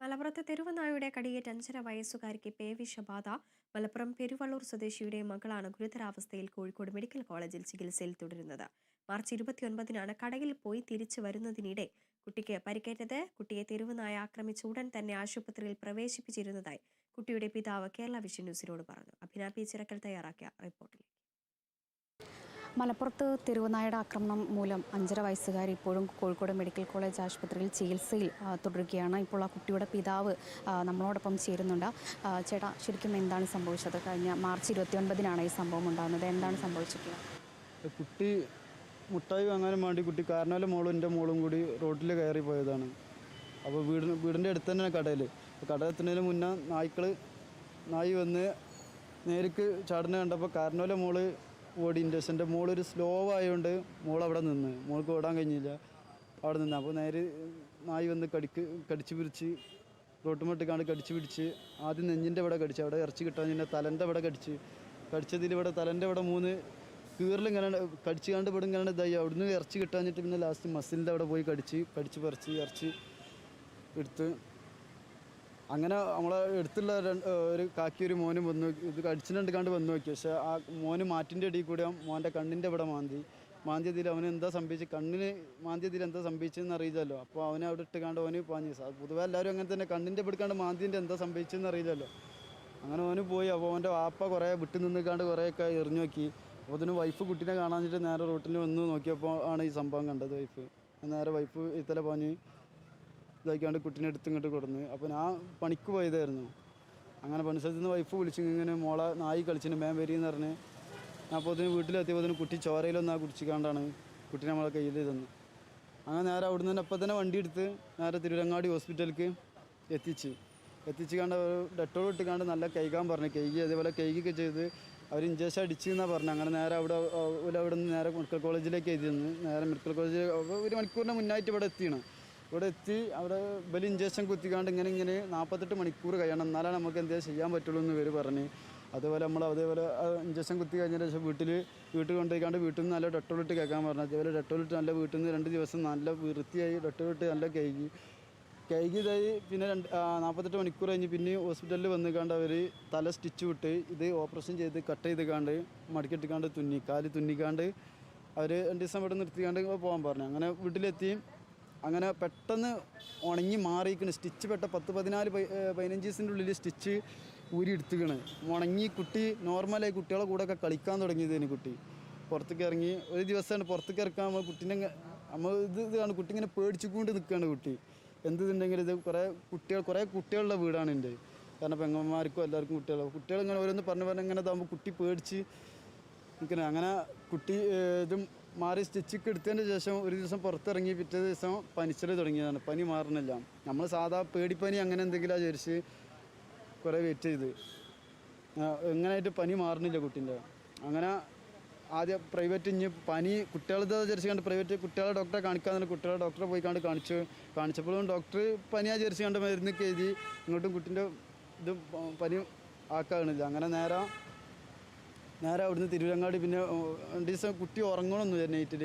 മലപ്പുറത്ത് തെരുവുനായയുടെ കടിയേറ്റ് 5.5 വയസ്സുകാരിക്ക് പേവിഷബാധ. മലപ്പുറം പെരുവള്ളൂർ സ്വദേശിയുടെ മകളാണ് ഗുരുതരാവസ്ഥയിൽ കോഴിക്കോട് മെഡിക്കൽ കോളേജിൽ ചികിത്സയിൽ തുടരുന്നത്. മാർച്ച് 29-നാണ് കടയിൽ പോയി തിരിച്ചു വരുന്നതിനിടെ കുട്ടിക്ക് പരിക്കേറ്റത്. കുട്ടിയെ തെരുവുനായ ആക്രമിച്ച ഉടൻ തന്നെ ആശുപത്രിയിൽ പ്രവേശിപ്പിച്ചിരുന്നതായി കുട്ടിയുടെ പിതാവ് കേരള വിഷൻ ന്യൂസിനോട് പറഞ്ഞു. അഭിന പി ചിറക്കൽ തയ്യാറാക്കിയ റിപ്പോർട്ടിലേക്ക്. മലപ്പുറത്ത് തെരുവുനായയുടെ ആക്രമണം മൂലം 5.5 വയസ്സുകാരി ഇപ്പോഴും കോഴിക്കോട് മെഡിക്കൽ കോളേജ് ആശുപത്രിയിൽ ചികിത്സയിൽ തുടരുകയാണ്. ഇപ്പോൾ ആ കുട്ടിയുടെ പിതാവ് നമ്മളോടൊപ്പം ചേരുന്നുണ്ട്. ചേട്ടാ, ശരിക്കും എന്താണ് സംഭവിച്ചത്? കഴിഞ്ഞ മാർച്ച് 29-നാണ് ഈ സംഭവം ഉണ്ടാകുന്നത്. എന്താണ് സംഭവിച്ചിട്ടുള്ളത്? കുട്ടി മുട്ടായി വാങ്ങാനും വേണ്ടി കുട്ടി കാരണവല മോളും എൻ്റെ മോളും കൂടി റോഡിൽ കയറി പോയതാണ്. അപ്പോൾ വീടിൻ്റെ അടുത്ത് തന്നെയാണ് കടയിൽ. കട എത്തുന്നതിന് മുന്നേ നായി വന്ന് നേരിക്ക് ചാടുന്ന കണ്ടപ്പോൾ കാരണവല മോള് ഓടി. എൻ്റെ മോളൊരു സ്ലോ ആയതുകൊണ്ട് മോളവിടെ നിന്ന്, മോൾക്ക് ഓടാൻ കഴിഞ്ഞില്ല, അവിടെ നിന്ന്. അപ്പോൾ നേരെ നായി വന്ന് കടിച്ച് പിടിച്ച് റോട്ടുമട്ടിക്കാണ്ട് കടിച്ച് പിടിച്ച് ആദ്യം നെഞ്ചിൻ്റെ ഇവിടെ കടിച്ച്, അവിടെ ഇറച്ചി കിട്ടാൻ പിന്നെ തലൻ്റെ ഇവിടെ കടിച്ചതിൽ ഇവിടെ തലൻ്റെ ഇവിടെ 3 കീറിലിങ്ങനെ കടിച്ച് ഇവിടെ ഇങ്ങനെ ഇതായി. അവിടുന്ന് ഇറച്ചി കിട്ടാഞ്ഞിട്ട് പിന്നെ ലാസ്റ്റ് മസിലിൻ്റെ അവിടെ പോയി കടിച്ച് പറിച്ച് ഇറച്ചി എടുത്ത്. അങ്ങനെ നമ്മളെ അടുത്തുള്ള ഒരു ഒരു മോനും വന്നു, ഇത് കടിച്ചിട്ടുണ്ട് വന്നു നോക്കി. പക്ഷേ ആ മോന് മാറ്റിൻ്റെ ഇടയിൽ കൂടെ മോൻ്റെ കണ്ണിൻ്റെ ഇവിടെ മാന്തിയതിൽ അവന് എന്താ സംഭവിച്ചത്, കണ്ണിന് മാന്തിയതിൽ എന്താ സംഭവിച്ചതെന്ന് അറിയില്ലല്ലോ. അപ്പോൾ അവനെ അവിടെ ഇട്ടുകാണ്ട് ഓന് പാഞ്ഞു. പൊതുവെ എല്ലാവരും അങ്ങനെ തന്നെ കണ്ണിൻ്റെ പിടിക്കാണ്ട് മാന്തിൻ്റെ എന്താ സംഭവിച്ചതെന്ന് അറിയില്ലല്ലോ. അങ്ങനെ ഓന് പോയി. അപ്പോൾ അവൻ്റെ വാപ്പ കുറേ വിട്ട് നിന്നിക്കാണ്ട് കുറേയൊക്കെ എറിഞ്ഞു നോക്കി. അപ്പോൾ അതിന് വൈഫ് കുട്ടീനെ കാണാഞ്ഞിട്ട് നേരെ റോട്ടിൽ വന്ന് നോക്കിയപ്പോൾ ആണ് ഈ സംഭവം കണ്ടത്. നേരെ വൈഫ് ഇത്തല പാഞ്ഞ് ഇതാക്കിയാണ്ട് കുട്ടീനെ എടുത്തിങ്ങോട്ട് കൊടുന്ന്. അപ്പോൾ ഞാൻ പണിക്ക് പോയതായിരുന്നു. അങ്ങനെ പണിസ്ഥലത്ത് നിന്ന് വൈഫ് വിളിച്ചു, ഇങ്ങനെ മോളെ നായി കളിച്ചിന് മേം വരിയെന്ന് പറഞ്ഞ്. ഞാൻ അപ്പോൾ അതിന് വീട്ടിലെത്തിയപ്പോൾ അതിന് കുട്ടി ചോരയിലൊന്നാ കുടിച്ചിക്കാണ്ടാണ് കുട്ടീനെ നമ്മളെ കയ്യിൽ തന്നു. അങ്ങനെ നേരെ അവിടുന്ന് തന്നെ അപ്പം തന്നെ വണ്ടി എടുത്ത് നേരെ തിരുവരങ്ങാടി ഹോസ്പിറ്റലിലേക്ക് എത്തിച്ച് കണ്ട് ഡെറ്റോൾ ഇട്ടുകാണ്ട് നല്ല കൈകാൻ പറഞ്ഞു. അതേപോലെ കൈകൊക്കെ ചെയ്ത് അവർ ഇഞ്ചക്ഷൻ അടിച്ചു എന്നാണ് പറഞ്ഞത്. അങ്ങനെ നേരെ അവിടെ നിന്ന് നേരെ മെഡിക്കൽ കോളേജിലേക്ക് എഴുതിയെന്ന്. നേരെ മെഡിക്കൽ കോളേജ് 1 മണിക്കൂറിന് മുന്നായിട്ട് ഇവിടെ എത്തി അവിടെ ബലി ഇഞ്ചക്ഷൻ കുത്തിക്കാണ്ട് ഇങ്ങനെ 48 മണിക്കൂർ കഴിയണം, എന്നാലാണ് നമുക്ക് എന്തെങ്കിലും ചെയ്യാൻ പറ്റുള്ളൂ എന്ന് ഇവർ പറഞ്ഞ്. അതേപോലെ അതേപോലെ ഇഞ്ചക്ഷൻ കുത്തി കഴിഞ്ഞതിന് ശേഷം വീട്ടിൽ കൊണ്ടുപോയിക്കാണ്ട് വീട്ടിൽ നിന്ന് നല്ല ഡെറ്റോളിട്ട് കേൾക്കാൻ പറഞ്ഞു. അതേപോലെ ഡെറ്റോളിട്ട് നല്ല വീട്ടിൽ നിന്ന് 2 ദിവസം നല്ല വൃത്തിയായി ഡെറ്റോളിട്ട് നല്ല കഴുകിയതായി. പിന്നെ 48 മണിക്കൂർ കഴിഞ്ഞ് പിന്നെ ഹോസ്പിറ്റലിൽ വന്നിക്കാണ്ട് അവർ തല സ്റ്റിച്ച് വിട്ട് ഇത് ഓപ്പറേഷൻ ചെയ്ത് കട്ട് ചെയ്തിക്കാണ്ട് മടക്കിയിട്ടിക്കാണ്ട് കാല് തുന്നിക്കാണ്ട് അവർ 2 ദിവസം ഇവിടെ നിർത്തിക്കാണ്ട് പോകാൻ പറഞ്ഞു. അങ്ങനെ വീട്ടിലെത്തി. അങ്ങനെ പെട്ടെന്ന് ഉണങ്ങി മാറിയിരിക്കണ്. സ്റ്റിച്ച് 10-14-15 ദിവസത്തിൻ്റെ ഉള്ളിൽ സ്റ്റിച്ച് ഊരി എടുത്തുക്കണ്. ഉണങ്ങി കുട്ടി നോർമലായി കുട്ടികളെ കൂടെ ഒക്കെ കളിക്കാൻ തുടങ്ങിയതിന് കുട്ടി പുറത്തേക്ക് ഇറങ്ങി. ഒരു ദിവസമാണ് പുറത്തേക്ക് ഇറക്കാൻ കുട്ടീനെ ഇതാണ് കുട്ടി ഇങ്ങനെ പേടിച്ചുകൊണ്ട് നിൽക്കുകയാണ്. കുട്ടി എന്തുണ്ടെങ്കിലും ഇത് കുറേ കുട്ടികളുടെ വീടാണ് എൻ്റെ. കാരണം പെങ്ങന്മാർക്കും എല്ലാവർക്കും കുട്ടികൾ ഇങ്ങനെ ഓരോന്ന് പറഞ്ഞ് ഇങ്ങനെ ഇതാകുമ്പോൾ കുട്ടി പേടിച്ച് നിൽക്കുന്നത്. അങ്ങനെ കുട്ടി ഇതും മാറി സ്റ്റിച്ചൊക്കെ എടുത്തതിന് ശേഷം ഒരു ദിവസം പുറത്തിറങ്ങി. പിറ്റേ ദിവസം പനിച്ചൽ തുടങ്ങിയതാണ്. പനി മാറണില്ല. നമ്മൾ സാധാ പേടിപ്പനി അങ്ങനെ എന്തെങ്കിലും വിചാരിച്ച് കുറേ വെയിറ്റ് ചെയ്ത് എങ്ങനെയായിട്ട് പനി മാറണില്ല കുട്ടീൻ്റെ. അങ്ങനെ ആദ്യം പ്രൈവറ്റ് പനി കുട്ടികളത് വിചാരിച്ച് കണ്ട് പ്രൈവറ്റ് കുട്ടികളെ ഡോക്ടറെ കാണിക്കാമെന്ന് കുട്ടികളെ ഡോക്ടറെ പോയി കാണിച്ചപ്പോഴും ഡോക്ടർ പനിയാ വിചാരിച്ച് കണ്ട് മരുന്നൊക്കെ എഴുതി. ഇങ്ങോട്ടും കുട്ടീൻ്റെ ഇത് പനി ആക്കാണില്ല. അങ്ങനെ നേരെ അവിടുന്ന് തിരുവരങ്ങാടി. പിന്നെ 2 ദിവസം കുട്ടി ഉറങ്ങണമെന്ന് നൈറ്റിൽ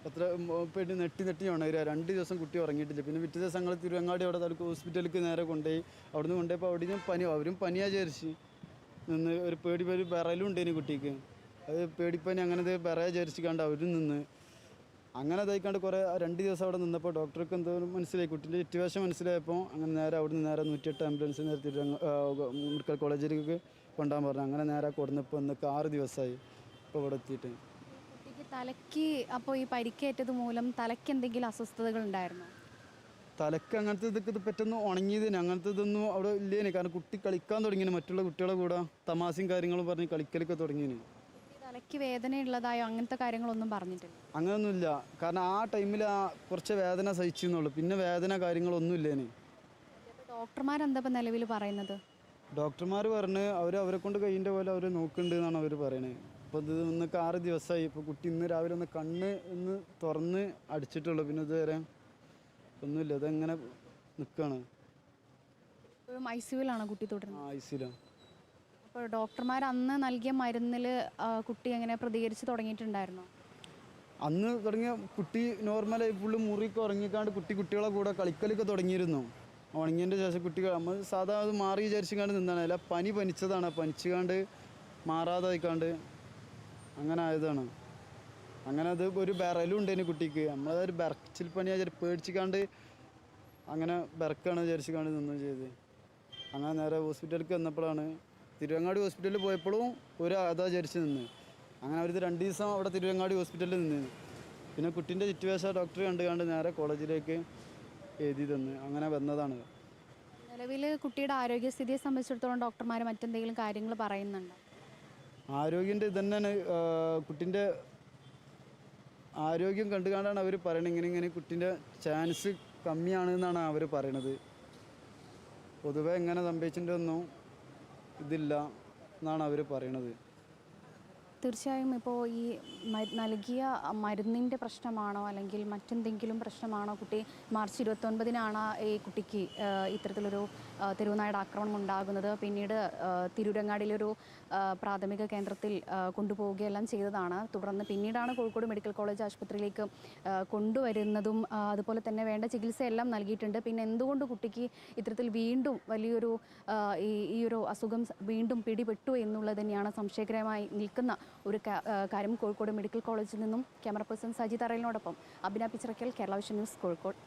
അത്ര പോയിട്ട് നെട്ടി ഉണരുക. 2 ദിവസം കുട്ടി ഉറങ്ങിയിട്ടില്ല. പിന്നെ പിറ്റേ ദിവസം ഞങ്ങൾ തിരുവരങ്ങാടി അവിടെ താലൂക്ക് ഹോസ്പിറ്റലിലേക്ക് നേരെ കൊണ്ടുപോയി. അവിടുന്ന് കൊണ്ടുപോയപ്പോൾ അവിടെയും അവരും പനിയാ വിചാരിച്ച് നിന്ന്. ഒരു വിറയലും ഉണ്ടേന് കുട്ടിക്ക്. അത് പേടിപ്പനി അങ്ങനത്തെ വിറയ വിചാരിച്ചിക്കാണ്ട് അവരും നിന്ന്. അങ്ങനെ ഇതായിക്കാണ്ട് കുറേ 2 ദിവസം അവിടെ നിന്നപ്പോൾ ഡോക്ടർക്ക് എന്തോ മനസ്സിലായി, കുട്ടീൻ്റെ സിറ്റുവേഷൻ മനസ്സിലായപ്പോൾ അങ്ങനെ നേരെ അവിടുന്ന് നേരെ 108 ആംബുലൻസ് നേരെ മെഡിക്കൽ കോളേജിലേക്ക് കൊണ്ടുപോകാൻ പറഞ്ഞു. അങ്ങനെ നേരെ കൊടുന്നപ്പോൾ ഇന്നൊക്കെ 6 ദിവസമായി ഇപ്പോൾ ഇവിടെ എത്തിയിട്ട്. കുട്ടിക്ക് തലയ്ക്ക് അപ്പോൾ ഈ പരിക്കേറ്റത് മൂലം തലയ്ക്ക് എന്തെങ്കിലും അസ്വസ്ഥതകൾ ഉണ്ടായിരുന്നോ? തലയ്ക്ക് അങ്ങനത്തെ ഇതൊക്കെ പെട്ടെന്ന് ഉണങ്ങിയതിന് അങ്ങനത്തെ ഇതൊന്നും അവിടെ ഇല്ലേന്. കാരണം കുട്ടി കളിക്കാൻ തുടങ്ങിന്, മറ്റുള്ള കുട്ടികളെ കൂടെ തമാശയും കാര്യങ്ങളും പറഞ്ഞ് കളിക്കലൊക്കെ തുടങ്ങിന്. തലയ്ക്ക് വേദനയുള്ളതായോ അങ്ങനത്തെ കാര്യങ്ങളൊന്നും പറഞ്ഞിട്ടില്ല? അങ്ങനെയൊന്നുമില്ല. കാരണം ആ ടൈമിൽ കുറച്ച് വേദന സഹിച്ചെന്നുള്ളൂ. പിന്നെ വേദന കാര്യങ്ങളൊന്നും ഇല്ലേന്. ഡോക്ടർമാരെന്താ ഇപ്പം നിലവിൽ പറയുന്നത്? ഡോക്ടർമാർ പറഞ്ഞ് അവരെ കൊണ്ട് കഴിയുന്ന പോലെ അവർ നോക്കുന്നുണ്ട് എന്നാണ് അവർ പറയുന്നത്. അപ്പോൾ ഇത് ഇന്നൊക്കെ 6 ദിവസമായി. ഇപ്പോൾ കുട്ടി ഇന്ന് രാവിലെ കണ്ണ് തുറന്ന് അടിച്ചിട്ടുള്ളൂ. പിന്നെ ഇതുവരെ ഒന്നുമില്ല. അതെങ്ങനെ നിൽക്കുകയാണ്. ഇപ്പോഴും ICUവിലാണോ കുട്ടി തുടരുന്നത്? ICUലാണ്. അപ്പോൾ ഡോക്ടർമാർ അന്ന് നൽകിയ മരുന്നിൽ കുട്ടി എങ്ങനെ പ്രതികരിച്ച് തുടങ്ങിയിട്ടുണ്ടായിരുന്നോ? അന്ന് തുടങ്ങിയ കുട്ടി നോർമലായി ഫുള്ള് മുറിയൊക്കെ ഉറങ്ങിക്കാണ്ട് കുട്ടികളെ കൂടെ കളിക്കലൊക്കെ തുടങ്ങിയിരുന്നു. ഉണങ്ങിയതിൻ്റെ ശേഷം കുട്ടി നമ്മൾ സാധാ അത് മാറി വിചാരിച്ചുകൊണ്ട് നിന്നാണ്. അല്ല പനിച്ചതാണ്, പനിച്ചുകാണ്ട് മാറാതായിക്കാണ്ട് അങ്ങനെ ആയതാണ്. അങ്ങനെ അത് ഒരു വിറലും ഉണ്ടേന് കുട്ടിക്ക്. നമ്മളതൊരു ബെറച്ചിൽ പനിയാ പേടിച്ചിക്കാണ്ട് അങ്ങനെ ബെറക്കാണ് വിചാരിച്ചുകാണ്ട് നിന്നും ചെയ്ത്. അങ്ങനെ നേരെ ഹോസ്പിറ്റലിലേക്ക് വന്നപ്പോഴാണ്, തിരുവങ്ങാടി ഹോസ്പിറ്റലിൽ പോയപ്പോഴും അതാ വിചാരിച്ച് നിന്ന്. അങ്ങനെ ഒരു 2 ദിവസം അവിടെ തിരുവങ്ങാടി ഹോസ്പിറ്റലിൽ നിന്ന്. പിന്നെ കുട്ടീൻ്റെ സിറ്റുവേഷൻ ഡോക്ടർ കണ്ട് നേരെ കോളേജിലേക്ക് എഴുതി തന്ന് അങ്ങനെ വന്നതാണ്. നിലവിൽ കുട്ടിയുടെ ആരോഗ്യസ്ഥിതിയെ സംബന്ധിച്ചിടത്തോളം ഡോക്ടർമാർ മറ്റെന്തെങ്കിലും കാര്യങ്ങൾ പറയുന്നുണ്ടോ? ആരോഗ്യൻ്റെ ഇതന്നെയാണ്, കുട്ടീൻ്റെ ആരോഗ്യം കണ്ടുകൊണ്ടാണ് അവർ പറയണത്. ഇങ്ങനെ കുട്ടീൻ്റെ ചാൻസ് കമ്മിയാണെന്നാണ് അവർ പറയണത്. പൊതുവെ എങ്ങനെ സംഭവിച്ചിട്ടൊന്നും ഇതില്ല എന്നാണ് അവർ പറയണത്. തീർച്ചയായും ഇപ്പോൾ ഈ നൽകിയ മരുന്നിൻ്റെ പ്രശ്നമാണോ അല്ലെങ്കിൽ മറ്റെന്തെങ്കിലും പ്രശ്നമാണോ? കുട്ടി മാർച്ച് 29-നാണ് ഈ കുട്ടിക്ക് ഇത്തരത്തിലൊരു തെരുവുനായുടെ ആക്രമണം ഉണ്ടാകുന്നത്. പിന്നീട് തിരൂരങ്ങാടിയിലൊരു പ്രാഥമിക കേന്ദ്രത്തിൽ കൊണ്ടുപോവുകയെല്ലാം ചെയ്തതാണ്. തുടർന്ന് പിന്നീടാണ് കോഴിക്കോട് മെഡിക്കൽ കോളേജ് ആശുപത്രിയിലേക്ക് കൊണ്ടുവരുന്നതും അതുപോലെ തന്നെ വേണ്ട ചികിത്സയെല്ലാം നൽകിയിട്ടുണ്ട്. പിന്നെ എന്തുകൊണ്ട് കുട്ടിക്ക് ഇത്തരത്തിൽ വീണ്ടും വലിയൊരു ഈ ഒരു അസുഖം വീണ്ടും പിടിപെട്ടു എന്നുള്ളത് തന്നെയാണ് സംശയകരമായി നിൽക്കുന്ന ഒരു കാര്യം. കോഴിക്കോട് മെഡിക്കൽ കോളേജിൽ നിന്നും ക്യാമറ പേഴ്സൺ സജി തറയിലിനോടൊപ്പം അഭിന പിച്ചിറക്കൽ, കേരള വിഷൻ ന്യൂസ്, കോഴിക്കോട്.